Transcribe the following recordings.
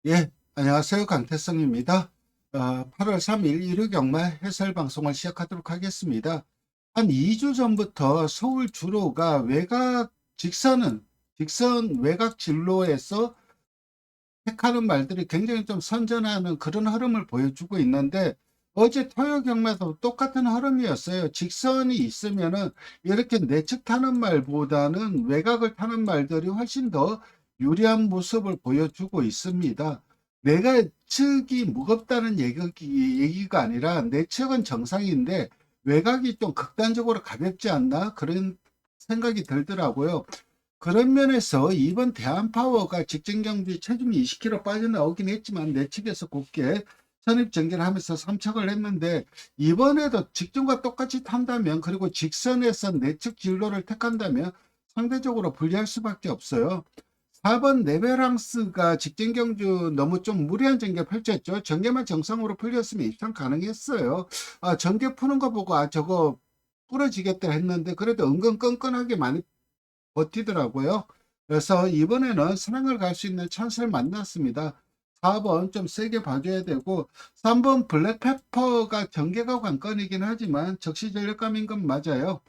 예, 안녕하세요. 강태성입니다. 8월 3일 일요 경마 해설 방송을 시작하도록 하겠습니다. 한 2주 전부터 서울 주로가 직선 외곽 진로에서 택하는 말들이 굉장히 좀 선전하는 그런 흐름을 보여주고 있는데, 어제 토요 경마도 똑같은 흐름이었어요. 직선이 있으면은 이렇게 내측 타는 말보다는 외곽을 타는 말들이 훨씬 더 유리한 모습을 보여주고 있습니다. 내측이 무겁다는 얘기가 아니라 내측은 정상인데 외곽이 좀 극단적으로 가볍지 않나 그런 생각이 들더라고요. 그런 면에서 이번 대한파워가 직전 경주에 체중이 20kg 빠져나오긴 했지만 내측에서 곱게 선입 전개를 하면서 삼척을 했는데, 이번에도 직전과 똑같이 탄다면, 그리고 직선에서 내측 진로를 택한다면 상대적으로 불리할 수밖에 없어요. 4번 네베랑스가 직전 경주 너무 좀 무리한 전개 펼쳤죠. 전개만 정상으로 풀렸으면 입상 가능했어요. 전개 푸는 거 보고 저거 부러지겠다 했는데 그래도 은근 끈끈하게 많이 버티더라고요. 그래서 이번에는 선행을 갈 수 있는 찬스를 만났습니다. 4번 좀 세게 봐줘야 되고, 3번 블랙페퍼가 전개가 관건이긴 하지만 적시전력감인 건 맞아요.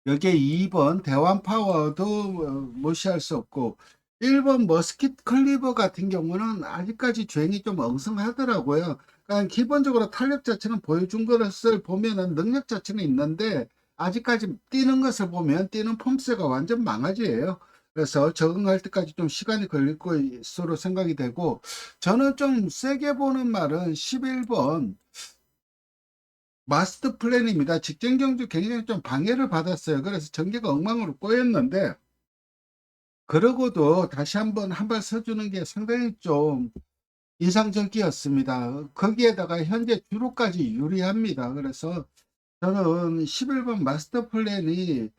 여기에 2번 대왕파워도 무시할 수 없고, 1번 머스킷 클리버 같은 경우는 아직까지 주행이 좀 엉성하더라고요. 그러니까 기본적으로 탄력 자체는 보여준 것을 보면은 능력 자체는 있는데, 아직까지 뛰는 것을 보면 뛰는 폼새가 완전 망아지예요. 그래서 적응할 때까지 좀 시간이 걸릴 것으로 생각이 되고, 저는 좀 세게 보는 말은 11번 마스터 플랜입니다. 직전 경주 굉장히 좀 방해를 받았어요. 그래서 전개가 엉망으로 꼬였는데, 그러고도 다시 한번 한 발 서주는 게 상당히 좀 인상적이었습니다. 거기에다가 현재 주로까지 유리합니다. 그래서 저는 11번 마스터 플랜이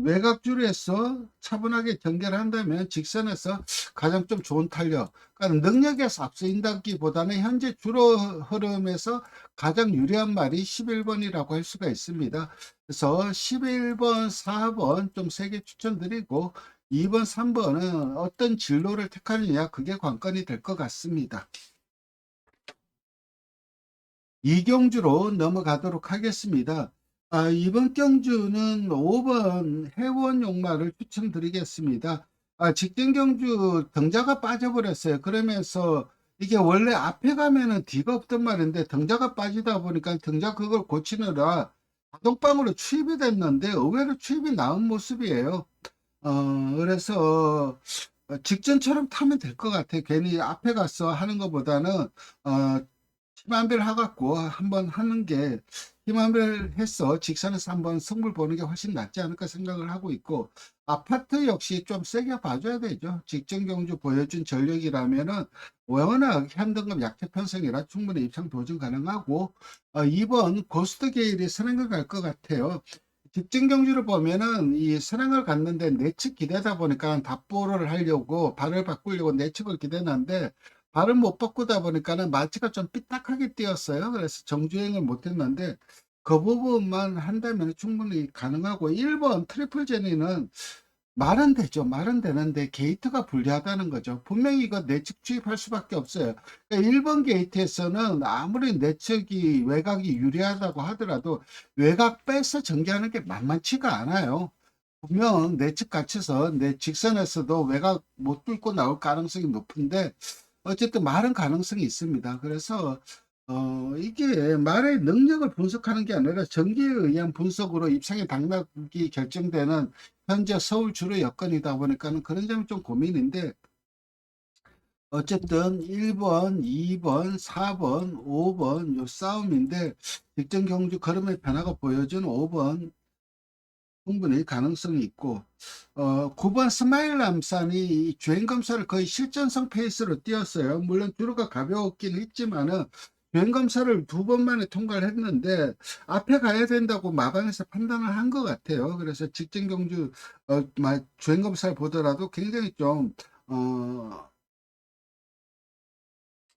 외곽줄에서 차분하게 전개를 한다면 직선에서 가장 좀 좋은 탄력, 그러니까 능력에서 앞서인다기보다는 현재 주로 흐름에서 가장 유리한 말이 11번이라고 할 수가 있습니다. 그래서 11번, 4번 좀 세게 추천드리고, 2번, 3번은 어떤 진로를 택하느냐, 그게 관건이 될 것 같습니다. 이경주로 넘어가도록 하겠습니다. 이번 경주는 5번 해원 용마를 추천드리겠습니다. 직전 경주 등자가 빠져버렸어요. 그러면서 이게 원래 앞에 가면은 뒤가 없던 말인데 등자가 빠지다 보니까 등자 그걸 고치느라 자동방으로 추입이 됐는데 의외로 추입이 나은 모습이에요. 그래서 직전처럼 타면 될 것 같아요. 괜히 앞에 가서 하는 것보다는 힘한별 해갖고 한번 하는 게, 힘한별 해서 직선에서 한번 승부를 보는 게 훨씬 낫지 않을까 생각을 하고 있고, 아파트 역시 좀 세게 봐줘야 되죠. 직전 경주 보여준 전력이라면은 워낙 현등급 약체 편성이라 충분히 입상 도전 가능하고, 2번 고스트 게일이 선행을 갈 것 같아요. 직전 경주를 보면은 이 선행을 갔는데 내측 기대다 보니까 답보를 하려고 발을 바꾸려고 내측을 기대는데 발을 못 바꾸다 보니까는 마치가 좀 삐딱하게 뛰었어요. 그래서 정주행을 못했는데 그 부분만 한다면 충분히 가능하고, 1번 트리플 제니는 말은 되죠. 말은 되는데 게이트가 불리하다는 거죠. 분명히 이거 내측 투입할 수밖에 없어요. 그러니까 1번 게이트에서는 아무리 내측이 외곽이 유리하다고 하더라도 외곽 빼서 전개하는 게 만만치가 않아요. 분명 내측 갇혀서 내 직선에서도 외곽 못 뚫고 나올 가능성이 높은데, 어쨌든 말은 가능성이 있습니다. 그래서 이게 말의 능력을 분석하는 게 아니라 전기에 의한 분석으로 입상의 당락이 결정되는 현재 서울 주로 여건이다 보니까는 그런 점이 좀 고민인데, 어쨌든 1번, 2번, 4번, 5번 요 싸움인데, 직전 경주 걸음의 변화가 보여준 5번 충분히 가능성이 있고, 9번 스마일 남산이 주행 검사를 거의 실전성 페이스로 뛰었어요. 물론 주로가 가벼웠긴 했지만은 주행 검사를 2번 만에 통과를 했는데 앞에 가야 된다고 마방에서 판단을 한 것 같아요. 그래서 직전 경주 주행 검사를 보더라도 굉장히 좀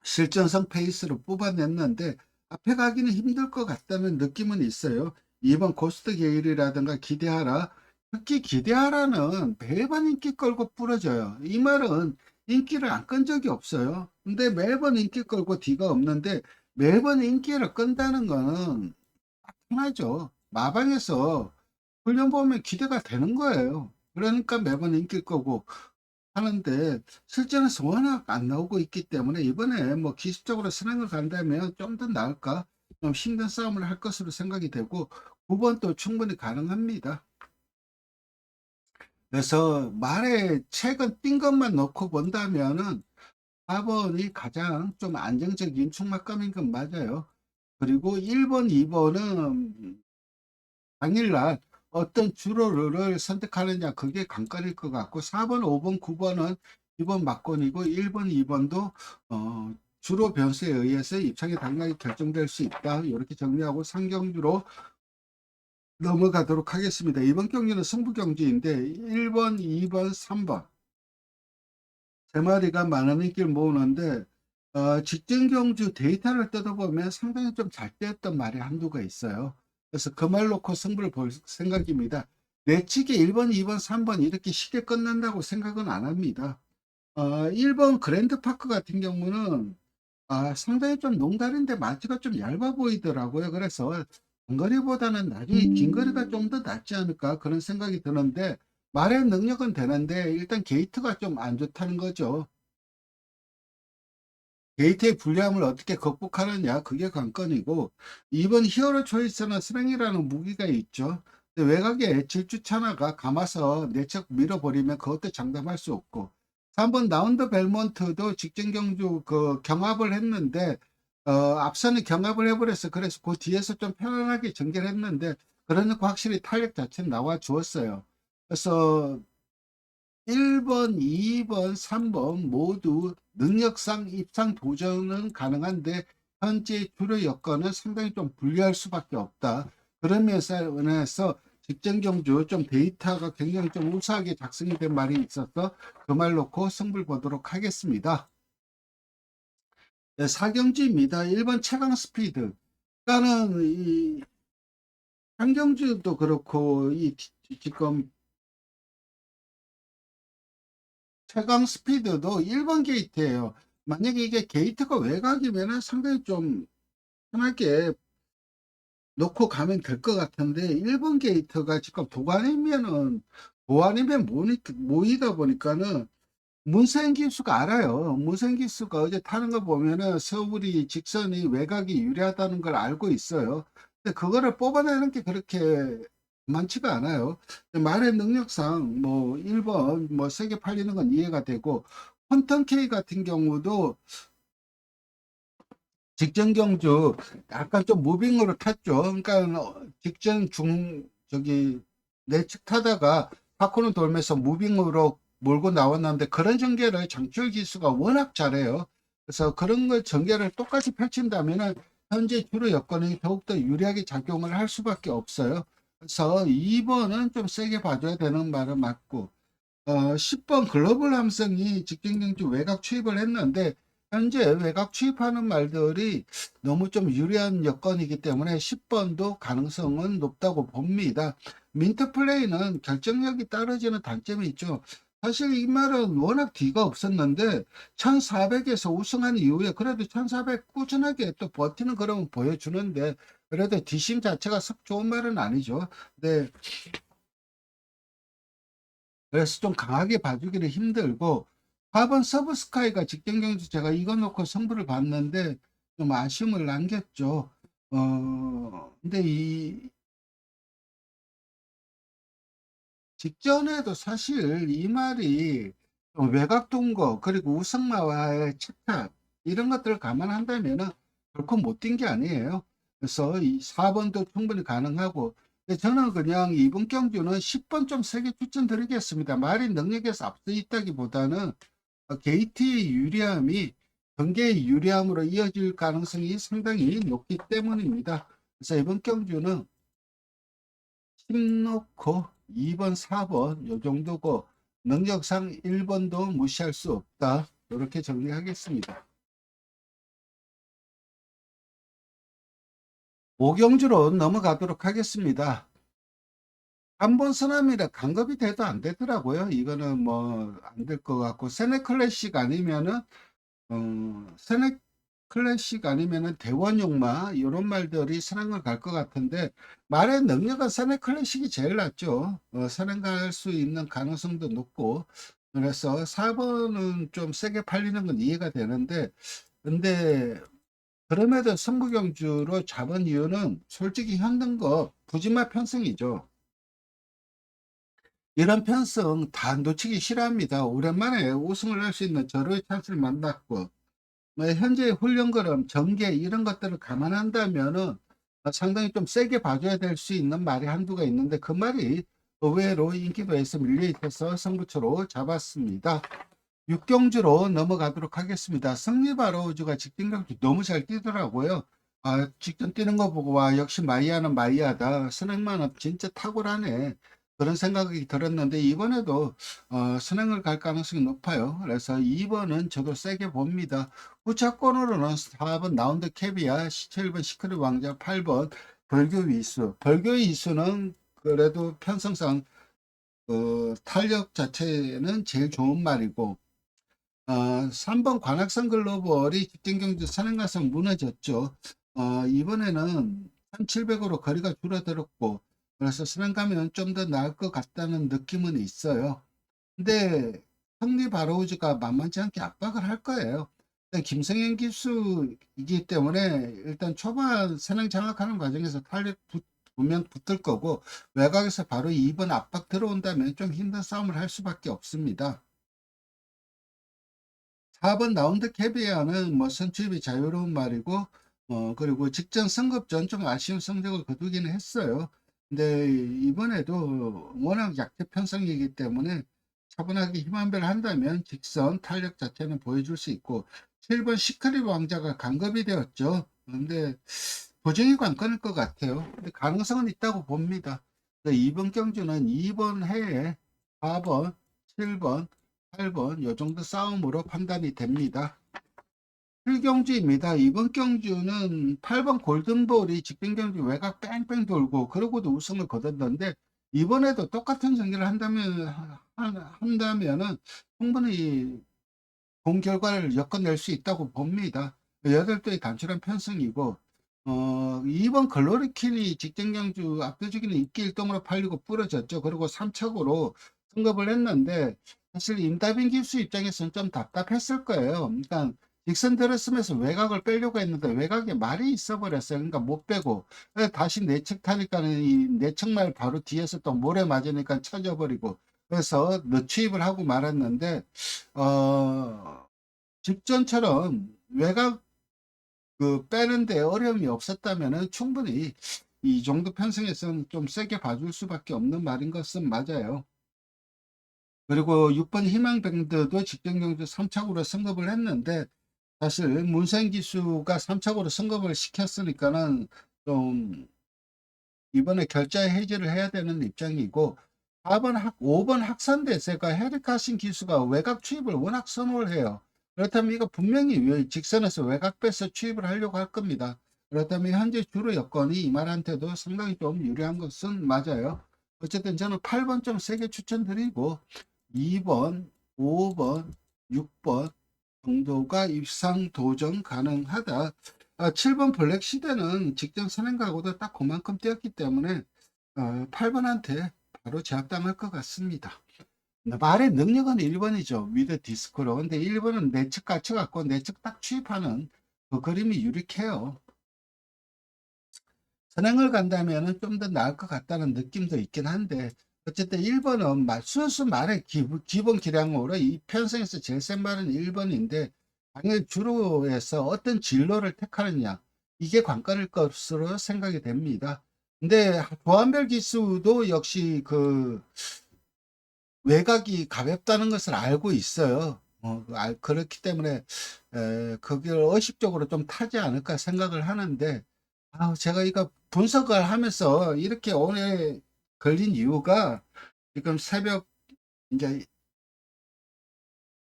실전성 페이스로 뽑아냈는데 앞에 가기는 힘들 것 같다는 느낌은 있어요. 이번 고스트 게일이라든가 기대하라. 특히 기대하라는 배반 인기 끌고 부러져요. 이 말은 인기를 안 끈 적이 없어요. 근데 매번 인기 끌고 뒤가 없는데 매번 인기를 끈다는 거는 편하죠. 마방에서 훈련 보면 기대가 되는 거예요. 그러니까 매번 인기 끌고 하는데 실제는 워낙 안 나오고 있기 때문에 이번에 뭐 기습적으로 선행을 간다면 좀 더 나을까? 좀 힘든 싸움을 할 것으로 생각이 되고 9번도 충분히 가능합니다. 그래서 말에 최근 뛴 것만 놓고 본다면은 4번이 가장 좀 안정적인 충막감인 건 맞아요. 그리고 1번, 2번은 당일날 어떤 주로를 선택하느냐 그게 관건일 것 같고 4번, 5번, 9번은 기본 막권이고 1번, 2번도 주로 변수에 의해서 입장이 당락이 결정될 수 있다. 이렇게 정리하고 3경주로 넘어가도록 하겠습니다. 이번 경기는 승부 경기인데 1번, 2번, 3번 세 마리가 많은 인기를 모으는데 직전 경주 데이터를 뜯어보면 상당히 좀 잘 뛰었던 말이 한두가 있어요. 그래서 그 말 놓고 승부를 볼 생각입니다. 내치기 1번, 2번, 3번 이렇게 쉽게 끝난다고 생각은 안 합니다. 1번 그랜드파크 같은 경우는 상당히 좀 농다리인데 마치가 좀 얇아 보이더라고요. 그래서 장거리보다는 나중에 긴 거리가 좀 더 낫지 않을까 그런 생각이 드는데 말의 능력은 되는데 일단 게이트가 좀 안 좋다는 거죠. 게이트의 불리함을 어떻게 극복하느냐 그게 관건이고 2번 히어로 초이스는 스랭이라는 무기가 있죠. 근데 외곽에 질주차나가 감아서 내척 밀어버리면 그것도 장담할 수 없고 3번 라운드 벨몬트도 직전 경주 그 경합을 했는데 앞선에 경합을 해버렸어. 그래서 그 뒤에서 좀 편안하게 전개를 했는데 그러니까 확실히 탄력 자체는 나와 주었어요. 그래서 1번, 2번, 3번 모두 능력상 입상 도전은 가능한데 현재 주요 여건은 상당히 좀 불리할 수밖에 없다. 그런 면에서 직전 경주 좀 데이터가 굉장히 좀 우수하게 작성이 된 말이 있어서 그 말 놓고 승부를 보도록 하겠습니다. 네, 4경주입니다. 1번 최강 스피드. 그러니까는 이 한경주도 그렇고 이 지금 최강 스피드도 1번 게이트예요. 만약에 이게 게이트가 외곽이면 상당히 좀 편하게 놓고 가면 될 것 같은데 1번 게이트가 지금 도안이면 모이다 보니까는 문세인 기수가 알아요. 문세인 기수가 어제 타는 거 보면은 서울이 직선이 외곽이 유리하다는 걸 알고 있어요. 근데 그거를 뽑아내는 게 그렇게 많지가 않아요. 말의 능력상 뭐 1번 뭐 세게 팔리는 건 이해가 되고 퀀텀 K 같은 경우도 직전 경주 약간 좀 무빙으로 탔죠. 그러니까 직전 중 저기 내측 타다가 파코는 돌면서 무빙으로 몰고 나왔는데 그런 전개를 장철 기수가 워낙 잘해요. 그래서 그런 걸 전개를 똑같이 펼친다면은 현재 주로 여건이 더욱더 유리하게 작용을 할 수밖에 없어요. 그래서 2번은 좀 세게 봐줘야 되는 말은 맞고 10번 글로벌 함성이 직전 경주 외곽 투입을 했는데 현재 외곽 투입하는 말들이 너무 좀 유리한 여건이기 때문에 10번도 가능성은 높다고 봅니다. 민트 플레이는 결정력이 떨어지는 단점이 있죠. 사실 이 말은 워낙 뒤가 없었는데 1400에서 우승한 이후에 그래도 1400 꾸준하게 또 버티는 그런 보여주는데 그래도 뒷심 자체가 썩 좋은 말은 아니죠. 네. 그래서 좀 강하게 봐주기는 힘들고 4번 서브스카이가 직전 경주 제가 이거 놓고 승부를 봤는데 좀 아쉬움을 남겼죠. 근데 이 직전에도 사실 이 말이 좀 외곽 동거 그리고 우승마와의 착탑 이런 것들을 감안한다면은 결코 못 뛴 게 아니에요. 그래서 이 4번도 충분히 가능하고 근데 저는 그냥 이번 경주는 10번 좀 세게 추천드리겠습니다. 말이 능력에서 앞서 있다기보다는 게이트의 유리함이 경기의 유리함으로 이어질 가능성이 상당히 높기 때문입니다. 그래서 이번 경주는 10 놓고 2번, 4번 요 정도고 능력상 1번도 무시할 수 없다. 이렇게 정리하겠습니다. 5경주로 넘어가도록 하겠습니다. 한 번 쓰나미라 간겁이 돼도 안 되더라고요. 이거는 뭐 안 될 것 같고, 세네 클래식 아니면은 세네 클래식 아니면은 대원용마 요런 말들이 선행을 갈 것 같은데, 말의 능력은 세네 클래식이 제일 낫죠. 선행 갈 수 있는 가능성도 높고, 그래서 4번은 좀 세게 팔리는 건 이해가 되는데, 근데 그럼에도 승부경주로 잡은 이유는 솔직히 힘든 거 부지마 편승이죠. 이런 편승 다 놓치기 싫어합니다. 오랜만에 우승을 할 수 있는 절호의 찬스를 만났고, 뭐 현재 훈련 걸음, 전개 이런 것들을 감안한다면은 상당히 좀 세게 봐줘야 될 수 있는 말이 한두가 있는데, 그 말이 의외로 인기도에서 밀려있어서 승부처로 잡았습니다. 6경주로 넘어가도록 하겠습니다. 승리바로우즈가 직전 경주 너무 잘 뛰더라고요. 직전 뛰는 거 보고 와, 역시 마이야는 마이야다. 선행만은 진짜 탁월하네. 그런 생각이 들었는데, 이번에도 선행을 갈 가능성이 높아요. 그래서 2번은 저도 세게 봅니다. 후차권으로는 4번 라운드 캡이야, 7번 시크릿 왕자, 8번 벌교 위수. 벌교 위수는 그래도 편성상 탄력 자체는 제일 좋은 말이고, 3번 관악산 글로벌이 직전 경주 선행가서 무너졌죠. 이번에는 1700으로 거리가 줄어들었고, 그래서 선행 가면 좀 더 나을 것 같다는 느낌은 있어요. 근데亨리 바로우즈가 만만치 않게 압박을 할 거예요. 일단 김성현 기수이기 때문에 일단 초반 선행 장악하는 과정에서 탄력 분명 붙을 거고, 외곽에서 바로 2번 압박 들어온다면 좀 힘든 싸움을 할 수밖에 없습니다. 4번 라운드 캐비아는 뭐 선출입이 자유로운 말이고, 그리고 직전 선급 전 좀 아쉬운 성적을 거두기는 했어요. 근데 이번에도 워낙 약체 편성이기 때문에 차분하게 힘한별 한다면 직선 탄력 자체는 보여줄 수 있고, 7번 시크릿 왕자가 간겁이 되었죠. 근데 보정이 관건일 것 같아요. 근데 가능성은 있다고 봅니다. 이번 경주는 2번 해에 4번, 7번, 8번 요 정도 싸움으로 판단이 됩니다. 필경주입니다. 이번 경주는 8번 골든볼이 직전 경주 외곽 뺑뺑 돌고 그러고도 우승을 거뒀는데, 이번에도 똑같은 전개를 한다면은 충분히 본 결과를 엮어낼 수 있다고 봅니다. 8도의 단출한 편승이고, 2번 글로리킨이 직전 경주 압도적인 인기 1등으로 팔리고 부러졌죠. 그리고 3착으로 승급을 했는데, 사실 임다빈 기수 입장에서는 좀 답답했을 거예요. 그러니까 직선 들었으면서 외곽을 빼려고 했는데 외곽에 말이 있어 버렸어요. 그러니까 못 빼고 다시 내측 타니까는 이 내측 말 바로 뒤에서 또 모래 맞으니까 쳐져버리고, 그래서 늦추입을 하고 말았는데, 어, 직전처럼 외곽 빼는데 어려움이 없었다면은 충분히 이 정도 편승에서는 좀 세게 봐줄 수밖에 없는 말인 것은 맞아요. 그리고 6번 희망밴드도 직전 경주 3착으로 승급을 했는데, 사실 문생 기수가 3착으로 승급을 시켰으니까는 좀 이번에 결자 해지를 해야 되는 입장이고, 5번 학산대세가 헤리카신 기수가 외곽 추입을 워낙 선호를 해요. 그렇다면 이거 분명히 직선에서 외곽 빼서 추입을 하려고 할 겁니다. 그렇다면 현재 주로 여건이 이 말한테도 상당히 좀 유리한 것은 맞아요. 어쨌든 저는 8번 좀 세게 추천드리고, 2번, 5번, 6번 정도가 입상 도전 가능하다. 7번 블랙 시대는 직전 선행가고도 딱 그만큼 뛰었기 때문에 8번한테 바로 제압당할 것 같습니다. 말의 능력은 1번이죠. 위드 디스크로. 근데 1번은 내측 갇혀갖고 내측 딱 취입하는 그 그림이 유력해요. 선행을 간다면 좀 더 나을 것 같다는 느낌도 있긴 한데, 어쨌든 1번은 순수 말의 기본 기량으로 이 편성에서 제일 센 말은 1번인데, 당연히 주로에서 어떤 진로를 택하느냐, 이게 관건일 것으로 생각이 됩니다. 근데 조한별 기수도 역시 그 외곽이 가볍다는 것을 알고 있어요. 그렇기 때문에 거기를 의식적으로 좀 타지 않을까 생각을 하는데, 제가 이거 분석을 하면서 이렇게 오래 걸린 이유가, 지금 새벽 이제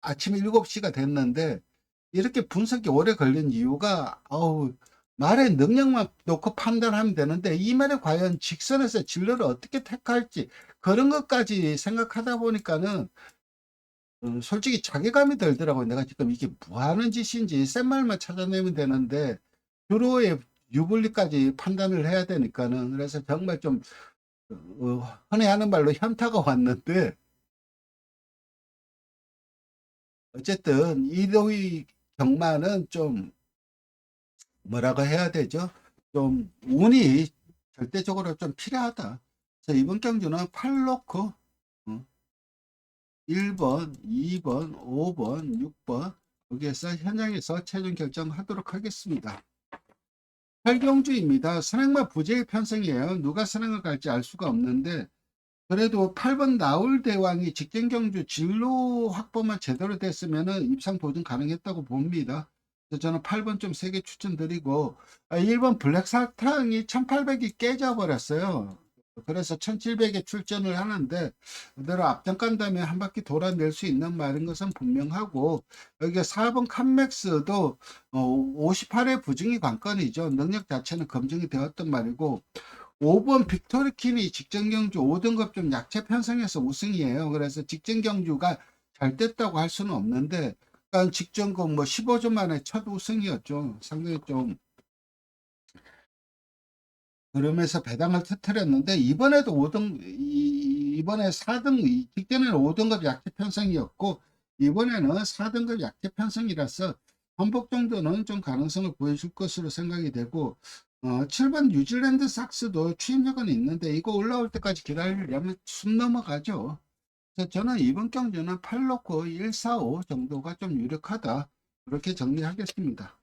아침 7시가 됐는데, 이렇게 분석이 오래 걸린 이유가 말의 능력만 놓고 판단하면 되는데 이 말에 과연 직선에서 진로를 어떻게 택할지 그런 것까지 생각하다 보니까는 솔직히 자괴감이 들더라고요. 내가 지금 이게 뭐 하는 짓인지 센 말만 찾아내면 되는데 주로의 유불리까지 판단을 해야 되니까는 그래서 정말 좀 흔히 하는 말로 현타가 왔는데 어쨌든 이도희 경마는 좀 뭐라고 해야 되죠? 좀 운이 절대적으로 좀 필요하다. 그래서 이번 경주는 팔 놓고 1번, 2번, 5번, 6번 여기에서 현장에서 최종 결정하도록 하겠습니다. 팔경주입니다. 선행마 부재의 편성이에요. 누가 선행을 갈지 알 수가 없는데 그래도 8번 나올 대왕이 직전 경주 진로 확보만 제대로 됐으면 입상 도전 가능했다고 봅니다. 그래서 저는 8번 좀 세게 추천드리고 1번 블랙 사탕이 1800이 깨져버렸어요. 그래서 1700에 출전을 하는데 그대로 앞장 간다면 한 바퀴 돌아낼 수 있는 말인 것은 분명하고 여기 4번 칸맥스도 58회 부증이 관건이죠. 능력 자체는 검증이 되었던 말이고 5번 빅토리킨이 직전 경주 5등급 좀 약체 편성해서 우승이에요. 그래서 직전 경주가 잘 됐다고 할 수는 없는데, 일단 직전급 뭐 15주 만에 첫 우승이었죠. 상당히 좀 그러면서 배당을 터뜨렸는데, 이번에도 5등, 이번에 4등, 직전에는 5등급 약체 편성이었고, 이번에는 4등급 약체 편성이라서 한복 정도는 좀 가능성을 보여줄 것으로 생각이 되고, 7번 뉴질랜드 삭스도 추임력은 있는데 이거 올라올 때까지 기다리려면 숨 넘어가죠. 그래서 저는 이번 경주는 8 놓고 1, 4, 5 정도가 좀 유력하다. 그렇게 정리하겠습니다.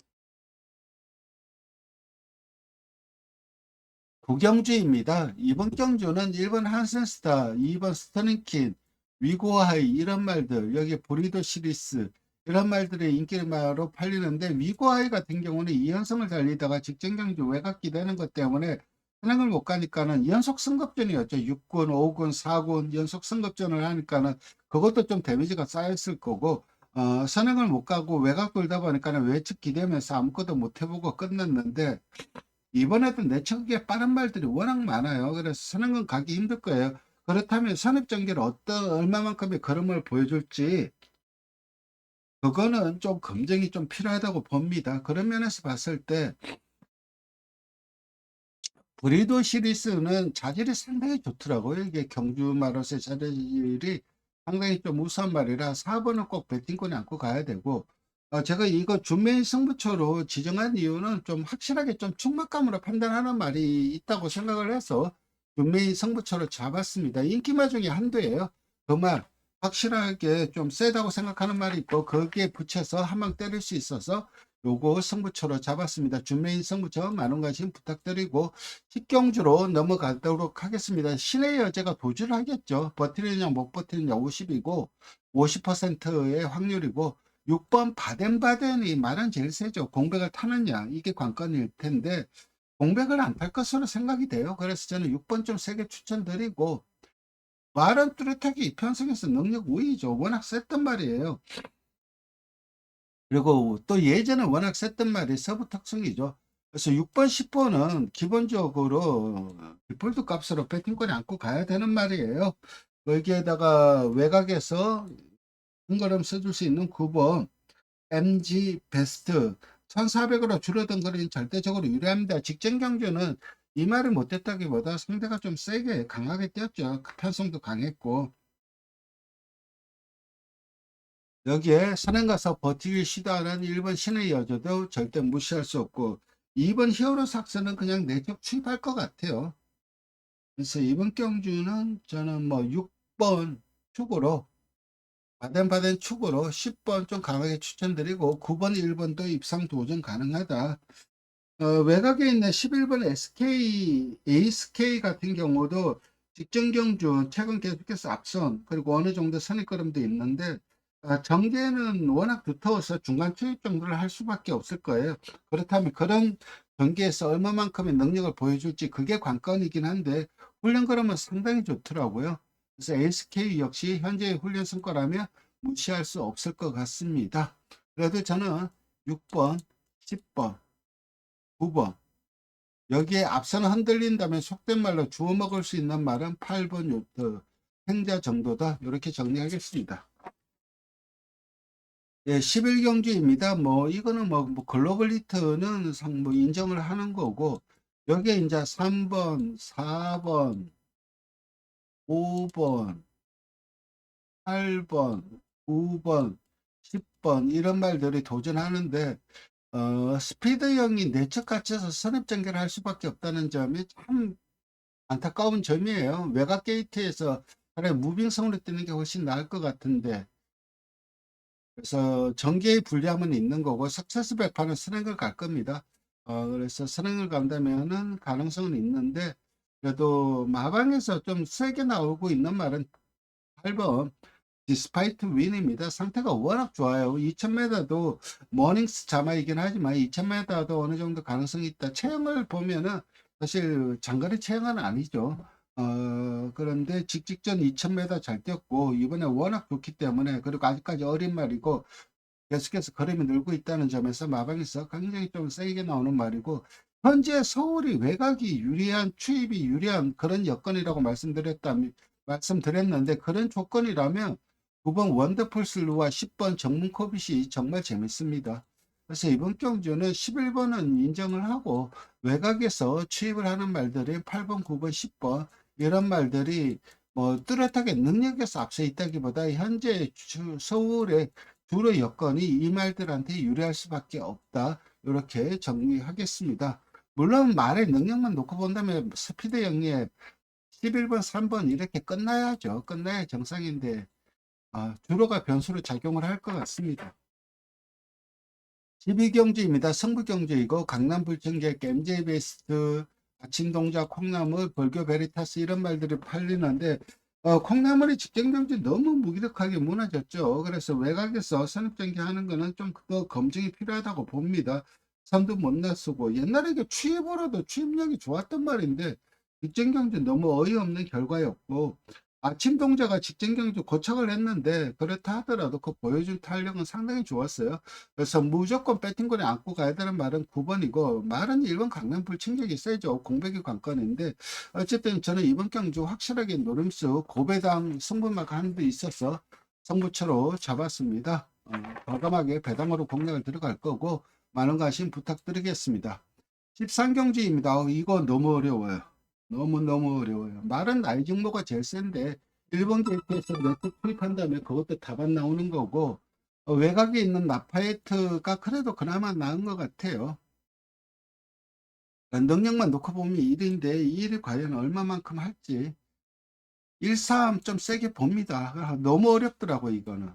구경주입니다. 이번 경주는 1번 한센스타, 2번 스터닝킨, 위고하이 이런 말들, 여기 브리더 시리스 이런 말들의 인기말로 팔리는데 위고하이 같은 경우는 2연승을 달리다가 직전 경주 외곽기 되는 것 때문에 선행을 못 가니까는 연속 승급전이었죠. 6군, 5군, 4군 연속 승급전을 하니까는 그것도 좀 데미지가 쌓였을 거고 선행을 못 가고 외곽 돌다 보니까는 외측 기대면서 아무것도 못 해보고 끝났는데 이번에도 내척에 빠른 말들이 워낙 많아요. 그래서 서는 건 가기 힘들 거예요. 그렇다면 선입전개를 얼마만큼의 걸음을 보여줄지, 그거는 좀 검증이 좀 필요하다고 봅니다. 그런 면에서 봤을 때, 브리도 시리즈는 자질이 상당히 좋더라고요. 이게 경주 마롯의 자질이 상당히 좀 우수한 말이라 4번은 꼭 배팅권에 안고 가야 되고, 제가 이거 준메인 승부처로 지정한 이유는 좀 확실하게 좀 충막감으로 판단하는 말이 있다고 생각을 해서 준메인 승부처로 잡았습니다. 인기말 중에 한도예요. 그 말 확실하게 좀 세다고 생각하는 말이 있고 거기에 붙여서 한 방 때릴 수 있어서 요거 승부처로 잡았습니다. 준메인 승부처 많은 관심 부탁드리고 식경주로 넘어가도록 하겠습니다. 신의 여제가 도주를 하겠죠. 버티느냐 못 버티느냐 50이고 50%의 확률이고 6번 바덴바덴이 말은 제일 세죠. 공백을 타느냐 이게 관건일 텐데 공백을 안 탈 것으로 생각이 돼요. 그래서 저는 6번 좀 세게 추천드리고 말은 뚜렷하게 이 편성에서 능력 우위죠. 워낙 셌단 말이에요. 그리고 또 예전에 워낙 셌던 말이 서부 특성이죠. 그래서 6번, 10번은 기본적으로 디폴트 값으로 배팅권에 안고 가야 되는 말이에요. 여기에다가 외곽에서 한 걸음 써줄 수 있는 9번 MG 베스트 1400으로 줄어든 거리는 절대적으로 유리합니다. 직전 경주는 이 말을 못했다기보다 상대가 좀 세게 강하게 뛰었죠. 그 편성도 강했고 여기에 선행 가서 버티기 시도하는 1번 신의 여조도 절대 무시할 수 없고 2번 히어로 삭스는 그냥 내적 취입할 것 같아요. 그래서 이번 경주는 저는 뭐 6번 축으로 바덴바덴 축으로 10번 좀 강하게 추천드리고 9번 1번도 입상 도전 가능하다. 외곽에 있는 11번 SK, ASK 같은 경우도 직전 경주 최근 계속해서 앞선 그리고 어느 정도 선입걸음도 있는데 정계는 워낙 두터워서 중간 투입 정도를 할 수밖에 없을 거예요. 그렇다면 그런 경기에서 얼마만큼의 능력을 보여줄지 그게 관건이긴 한데 훈련 걸음은 상당히 좋더라고요. 그래서 ASK 역시 현재의 훈련 성과라면 무시할 수 없을 것 같습니다. 그래도 저는 6번, 10번 9번. 여기에 앞선 흔들린다면 속된 말로 주워 먹을 수 있는 말은 8번 요트, 행자 정도다. 이렇게 정리하겠습니다. 예, 11경주입니다. 뭐, 이거는 뭐 글로벌 히트는 뭐 인정을 하는 거고, 여기에 이제 3번, 4번, 5번, 8번, 9번, 10번, 이런 말들이 도전하는데, 스피드형이 내적 갇혀서 선입전개를 할 수밖에 없다는 점이 참 안타까운 점이에요. 외곽 게이트에서 차라리 무빙성으로 뛰는 게 훨씬 나을 것 같은데, 그래서 전개의 불리함은 있는 거고 석세스 백파는 선행을 갈 겁니다. 그래서 선행을 간다면은 가능성은 있는데 그래도 마방에서 좀 세게 나오고 있는 말은 8번 디스파이트 윈입니다. 상태가 워낙 좋아요. 2000m도 모닝스 자마이긴 하지만 2000m도 어느 정도 가능성이 있다. 체형을 보면은 사실 장거리 체형은 아니죠. 그런데 직직전 2000m 잘 뛰었고 이번에 워낙 좋기 때문에 그리고 아직까지 어린 말이고 계속해서 걸음이 늘고 있다는 점에서 마방에서 굉장히 좀 세게 나오는 말이고 현재 서울이 외곽이 유리한 추입이 유리한 그런 여건이라고 말씀드렸는데 그런 조건이라면 9번 원더풀 슬루와 10번 정문 코빗이 정말 재밌습니다. 그래서 이번 경주는 11번은 인정을 하고 외곽에서 추입을 하는 말들이 8번, 9번, 10번 이런 말들이 뭐 뚜렷하게 능력에서 앞서 있다기보다 현재 서울의 주로 여건이 이 말들한테 유리할 수밖에 없다. 이렇게 정리하겠습니다. 물론 말의 능력만 놓고 본다면 스피드 영리에 11번, 3번 이렇게 끝나야죠. 끝나야 정상인데 주로가 변수로 작용을 할 것 같습니다. 12경주입니다. 승부경주이고 강남불청객, MJ베스트, 아침동작, 콩나물, 벌교 베리타스 이런 말들이 팔리는데 콩나물이 직전경주 너무 무기력하게 무너졌죠. 그래서 외곽에서 선입전개하는 거는 좀 더 검증이 필요하다고 봅니다. 선도 못 나서고 옛날에 이게 추입으로도 추입력이 좋았던 말인데 직전경주 너무 어이없는 결과였고 아침 동자가 직전 경주 고착을 했는데 그렇다 하더라도 그 보여준 탄력은 상당히 좋았어요. 그래서 무조건 배팅권에 안고 가야 되는 말은 9번이고 말은 1번 강남 불침격이 세죠. 공백이 관건인데 어쨌든 저는 이번 경주 확실하게 노림수 고배당 승부막 하는 데 있어서 승부처로 잡았습니다. 과감하게 배당으로 공략을 들어갈 거고 많은 관심 부탁드리겠습니다. 13경주입니다. 이거 너무 어려워요. 너무너무 어려워요. 말은 나이 증모가 제일 센데 일본 게이트에서 네트 투입한 다음에 그것도 답안 나오는 거고 외곽에 있는 라파에트가 그래도 그나마 나은 것 같아요. 능력만 놓고 보면 1인데 이 일이 과연 얼마만큼 할지 1-3 좀 세게 봅니다. 너무 어렵더라고 이거는.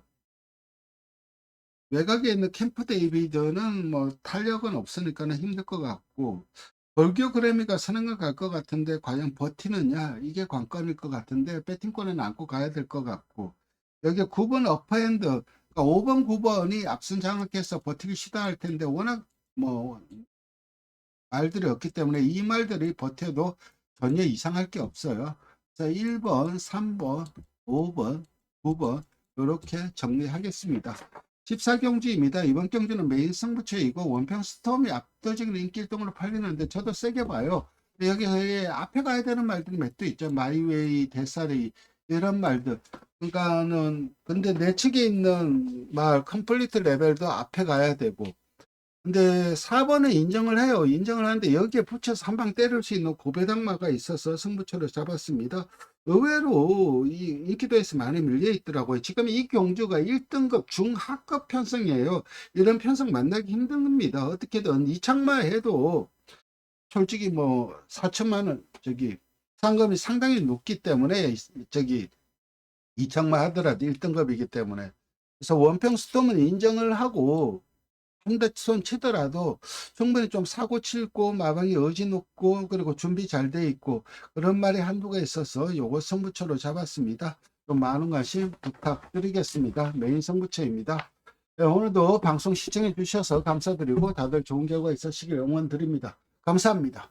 외곽에 있는 캠프 데이비드는 뭐 탄력은 없으니까 힘들 것 같고 벌교 그래미가 선행을 갈 것 같은데 과연 버티느냐 이게 관건일 것 같은데 배팅권에는 안고 가야 될 것 같고 여기 9번 어퍼핸드 그러니까 5번 9번이 앞선 장악해서 버티기 시도할 텐데 워낙 뭐 말들이 없기 때문에 이 말들이 버텨도 전혀 이상할 게 없어요. 자 1번 3번 5번 9번 이렇게 정리하겠습니다. 14경주입니다. 이번 경주는 메인 승부처이고 원평 스톰이 압도적인 인기일동으로 팔리는데 저도 세게 봐요. 여기 앞에 가야 되는 말들이 몇 도 있죠. 마이웨이, 대사리 이런 말들. 그러니까는 근데 내 측에 있는 말 컴플리트 레벨도 앞에 가야 되고 근데 4번은 인정을 해요. 인정을 하는데 여기에 붙여서 한 방 때릴 수 있는 고배당마가 있어서 승부처를 잡았습니다. 의외로 이 인기도에서 많이 밀려 있더라고요. 지금 이 경주가 1등급 중하급 편성이에요. 이런 편성 만나기 힘듭니다. 어떻게든 이창마 해도 솔직히 뭐 4천만 원 상금이 상당히 높기 때문에 이창마 하더라도 1등급이기 때문에 그래서 원평 스톰은 인정을 하고 한 대 손 치더라도 충분히 좀 사고 칠고 마방이 의지 높고 그리고 준비 잘 돼 있고 그런 말이 한두가 있어서 요거 승부처로 잡았습니다. 좀 많은 관심 부탁드리겠습니다. 메인 승부처입니다. 네, 오늘도 방송 시청해 주셔서 감사드리고 다들 좋은 결과 있으시길 응원드립니다. 감사합니다.